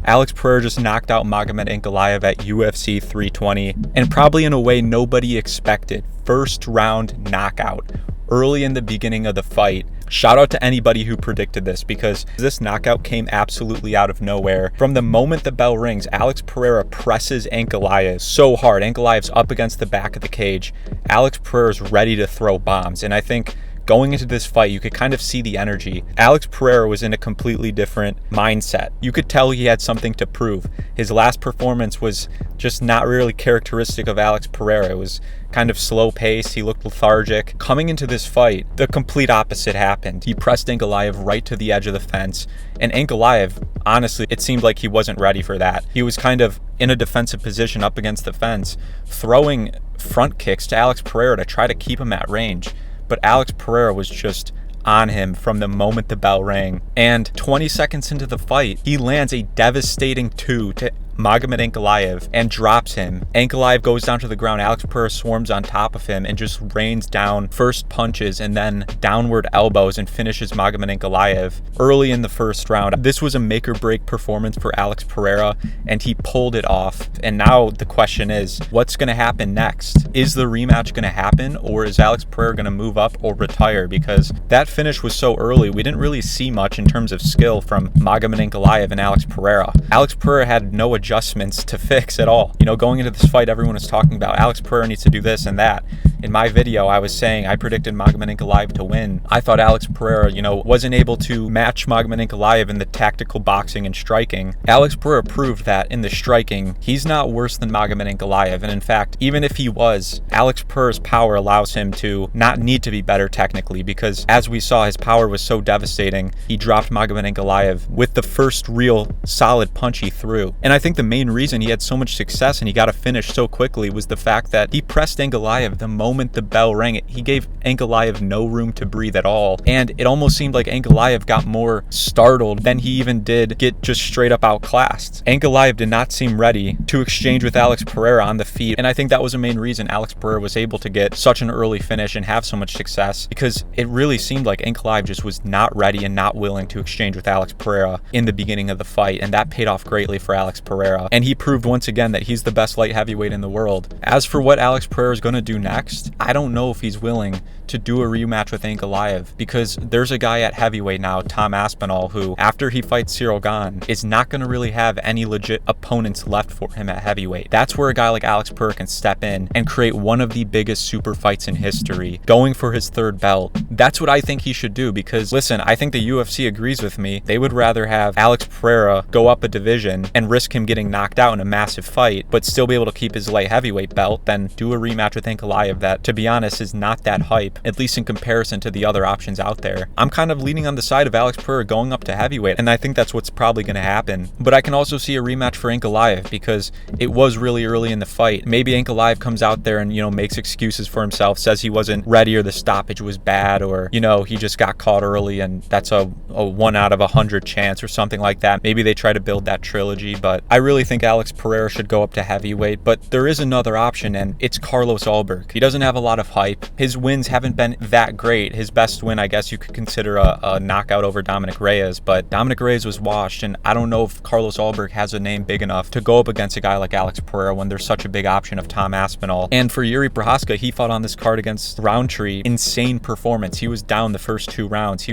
Alex Pereira just knocked out Magomed Ankalaev at UFC 320, and probably in a way nobody expected. First round knockout early in the beginning of the fight. Shout out to anybody who predicted this, because this knockout came absolutely out of nowhere. From the moment the bell rings, Alex Pereira presses Ankalaev so hard. Ankalaev's up against the back of the cage. Alex Pereira's ready to throw bombs, and I think going into this fight, you could kind of see the energy. Alex Pereira was in a completely different mindset. You could tell he had something to prove. His last performance was just not really characteristic of Alex Pereira. It was kind of slow paced. He looked lethargic. Coming into this fight, the complete opposite happened. He pressed Ankalaev right to the edge of the fence, and Ankalaev, honestly, it seemed like he wasn't ready for that. He was kind of in a defensive position up against the fence, throwing front kicks to Alex Pereira to try to keep him at range. But Alex Pereira was just on him from the moment the bell rang. And 20 seconds into the fight, he lands a devastating 2 to Magomed Ankalaev and drops him. Ankalaev goes down to the ground. Alex Pereira swarms on top of him and just rains down first punches and then downward elbows and finishes Magomed Ankalaev early in the first round. This was a make or break performance for Alex Pereira, and he pulled it off. And now the question is, what's going to happen next? Is the rematch going to happen, or is Alex Pereira going to move up or retire? Because that finish was so early, we didn't really see much in terms of skill from Magomed Ankalaev and Alex Pereira. Alex Pereira had no adjustments to fix at all. You know, going into this fight, everyone was talking about Alex Pereira needs to do this and that. In my video, I was saying I predicted Magomed Ankalaev to win. I thought Alex Pereira, wasn't able to match Magomed Ankalaev in the tactical boxing and striking. Alex Pereira proved that in the striking, he's not worse than Magomed Ankalaev. And in fact, even if he was, Alex Pereira's power allows him to not need to be better technically, because as we saw, his power was so devastating. He dropped Magomed Ankalaev with the first real solid punch he threw. And I think the main reason he had so much success and he got a finish so quickly was the fact that he pressed Ankalaev the moment the bell rang. He gave Ankalaev no room to breathe at all, and it almost seemed like Ankalaev got more startled than he even did get just straight up outclassed. Ankalaev did not seem ready to exchange with Alex Pereira on the feet, and I think that was the main reason Alex Pereira was able to get such an early finish and have so much success, because it really seemed like Ankalaev just was not ready and not willing to exchange with Alex Pereira in the beginning of the fight, and that paid off greatly for Alex Pereira. And he proved once again that he's the best light heavyweight in the world. As for what Alex Pereira is going to do next, I don't know if he's willing to do a rematch with Ankalaev, because there's a guy at heavyweight now, Tom Aspinall, who after he fights Ciryl Gane is not going to really have any legit opponents left for him at heavyweight. That's where a guy like Alex Pereira can step in and create one of the biggest super fights in history, going for his third belt. That's what I think he should do, because listen, I think the UFC agrees with me. They would rather have Alex Pereira go up a division and risk him getting knocked out in a massive fight, but still be able to keep his light heavyweight belt, than do a rematch with Ankalaev that, to be honest, is not that hype, at least in comparison to the other options out there. I'm kind of leaning on the side of Alex Pereira going up to heavyweight, and I think that's what's probably going to happen. But I can also see a rematch for Ankalaev, because it was really early in the fight. Maybe Ankalaev comes out there and, makes excuses for himself, says he wasn't ready or the stoppage was bad, or, he just got caught early and that's a 1 out of 100 chance or something like that. Maybe they try to build that trilogy, but I really think Alex Pereira should go up to heavyweight. But there is another option, and it's Carlos Ulberg. He doesn't have a lot of hype. His wins haven't been that great. His best win, I guess you could consider a knockout over Dominic Reyes, but Dominic Reyes was washed, and I don't know if Carlos Ulberg has a name big enough to go up against a guy like Alex Pereira when there's such a big option of Tom Aspinall. And for Yuri Prochazka, he fought on this card against Roundtree. Insane performance. He was down the first 2 rounds.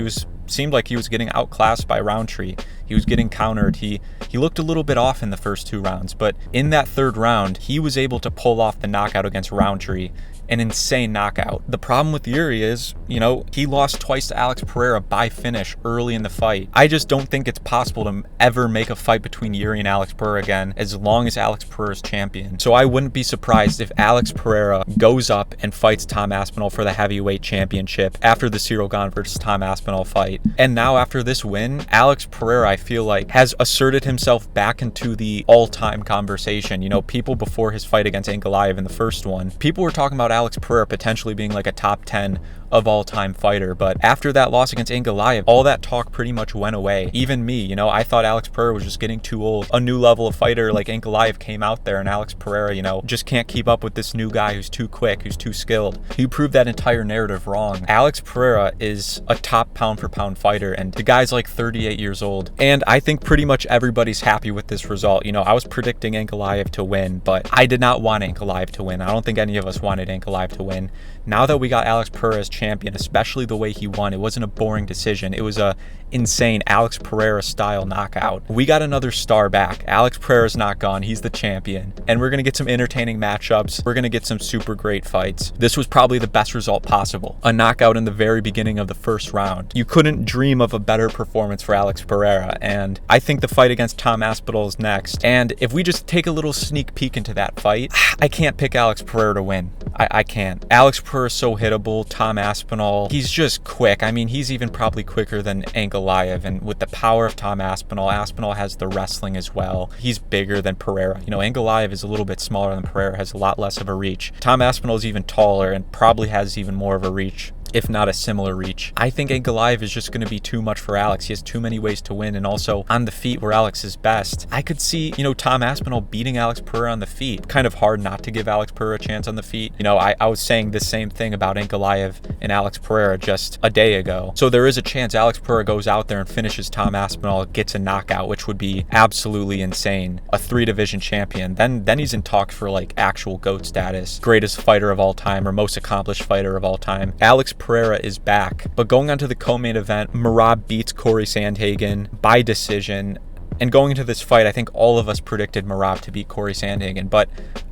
Seemed like he was getting outclassed by Roundtree. He was getting countered. He looked a little bit off in the first 2 rounds, but in that third round, he was able to pull off the knockout against Roundtree. An insane knockout. The problem with Yuri is, he lost twice to Alex Pereira by finish early in the fight. I just don't think it's possible to ever make a fight between Yuri and Alex Pereira again, as long as Alex Pereira is champion. So I wouldn't be surprised if Alex Pereira goes up and fights Tom Aspinall for the heavyweight championship after the Ciryl Gane versus Tom Aspinall fight. And now after this win, Alex Pereira, I feel like, has asserted himself back into the all-time conversation. People before his fight against Ankalaev in the first one, people were talking about Alex Pereira potentially being like a top 10 of all time fighter. But after that loss against Ankalaev, all that talk pretty much went away. Even me, you know, I thought Alex Pereira was just getting too old. A new level of fighter like Ankalaev came out there, and Alex Pereira, you know, just can't keep up with this new guy who's too quick, who's too skilled. He proved that entire narrative wrong. Alex Pereira is a top pound for pound fighter, and the guy's like 38 years old. And I think pretty much everybody's happy with this result. You know, I was predicting Ankalaev to win, but I did not want Ankalaev to win. I don't think any of us wanted Ankalaev to win. Now that we got Alex Pereira as champion, especially the way he won, it wasn't a boring decision. It was a insane Alex Pereira style knockout. We got another star back. Alex Pereira's not gone. He's the champion. And we're going to get some entertaining matchups. We're going to get some super great fights. This was probably the best result possible. A knockout in the very beginning of the first round. You couldn't dream of a better performance for Alex Pereira. And I think the fight against Tom Aspinall is next. And if we just take a little sneak peek into that fight, I can't pick Alex Pereira to win. I can't. Alex Pereira is so hittable. Tom Aspinall, he's just quick. I mean, he's even probably quicker than Ankalaev. And with the power of Tom Aspinall, Aspinall has the wrestling as well. He's bigger than Pereira. You know, Ankalaev is a little bit smaller than Pereira, has a lot less of a reach. Tom Aspinall is even taller and probably has even more of a reach, if not a similar reach. I think Ankalaev is just going to be too much for Alex. He has too many ways to win, and also on the feet where Alex is best. I could see, you know, Tom Aspinall beating Alex Pereira on the feet. Kind of hard not to give Alex Pereira a chance on the feet. You know, I was saying the same thing about Ankalaev and Alex Pereira just a day ago. So there is a chance Alex Pereira goes out there and finishes Tom Aspinall, gets a knockout, which would be absolutely insane. A 3-division champion. Then he's in talks for like actual GOAT status. Greatest fighter of all time, or most accomplished fighter of all time. Alex Pereira is back. But going on to the co-main event, Merab beats Corey Sandhagen by decision. And going into this fight, I think all of us predicted Merab to beat Corey Sandhagen. But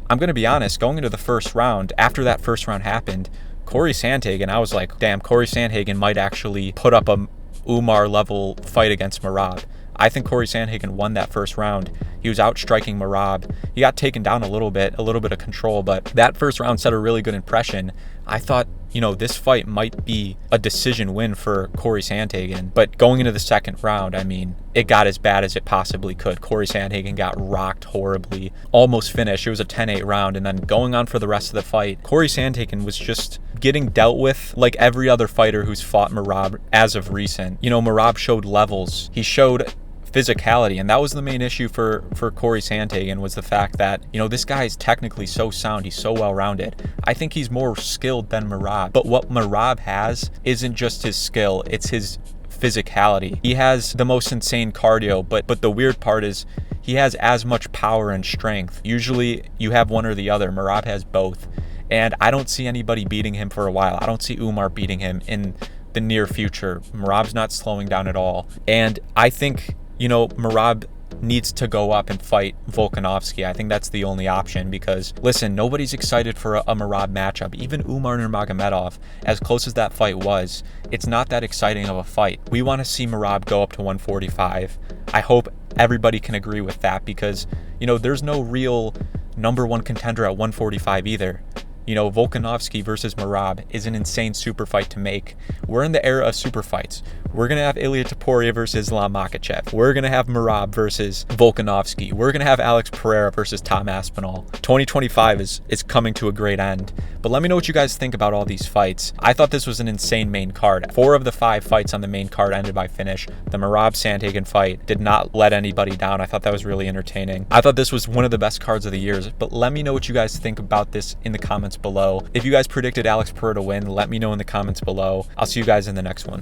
I'm going to be honest, going into the first round, after that first round happened, Corey Sandhagen, I was like, damn, Corey Sandhagen might actually put up a Umar level fight against Merab. I think Corey Sandhagen won that first round. He was outstriking Merab. He got taken down a little bit of control, but that first round set a really good impression. I thought, you know, this fight might be a decision win for Corey Sandhagen. But going into the second round, I mean, it got as bad as it possibly could. Corey Sandhagen got rocked horribly, almost finished. It was a 10-8 round, and then going on for the rest of the fight, Corey Sandhagen was just getting dealt with like every other fighter who's fought Merab as of recent. You know, Merab showed levels. He showed physicality, and that was the main issue for Corey Sandhagen, was the fact that, you know, this guy is technically so sound, he's so well-rounded. I think he's more skilled than Merab, but what Merab has isn't just his skill, it's his physicality. He has the most insane cardio, but the weird part is he has as much power and strength. Usually you have one or the other. Merab has both, and I don't see anybody beating him for a while. I don't see Umar beating him in the near future. Merab's not slowing down at all, and I think, you know, Merab needs to go up and fight Volkanovski. I think that's the only option, because, listen, nobody's excited for a Merab matchup. Even Umar Nurmagomedov, as close as that fight was, it's not that exciting of a fight. We want to see Merab go up to 145. I hope everybody can agree with that, because, you know, there's no real #1 contender at 145 either. You know, Volkanovski versus Merab is an insane super fight to make. We're in the era of super fights. We're going to have Ilia Topuria versus Islam Makhachev. We're going to have Merab versus Volkanovski. We're going to have Alex Pereira versus Tom Aspinall. 2025 is coming to a great end. But let me know what you guys think about all these fights. I thought this was an insane main card. 4 of the 5 fights on the main card ended by finish. The Merab-Sandhagen fight did not let anybody down. I thought that was really entertaining. I thought this was one of the best cards of the years. But let me know what you guys think about this in the comments below. If you guys predicted Alex Pereira to win, let me know in the comments below. I'll see you guys in the next one.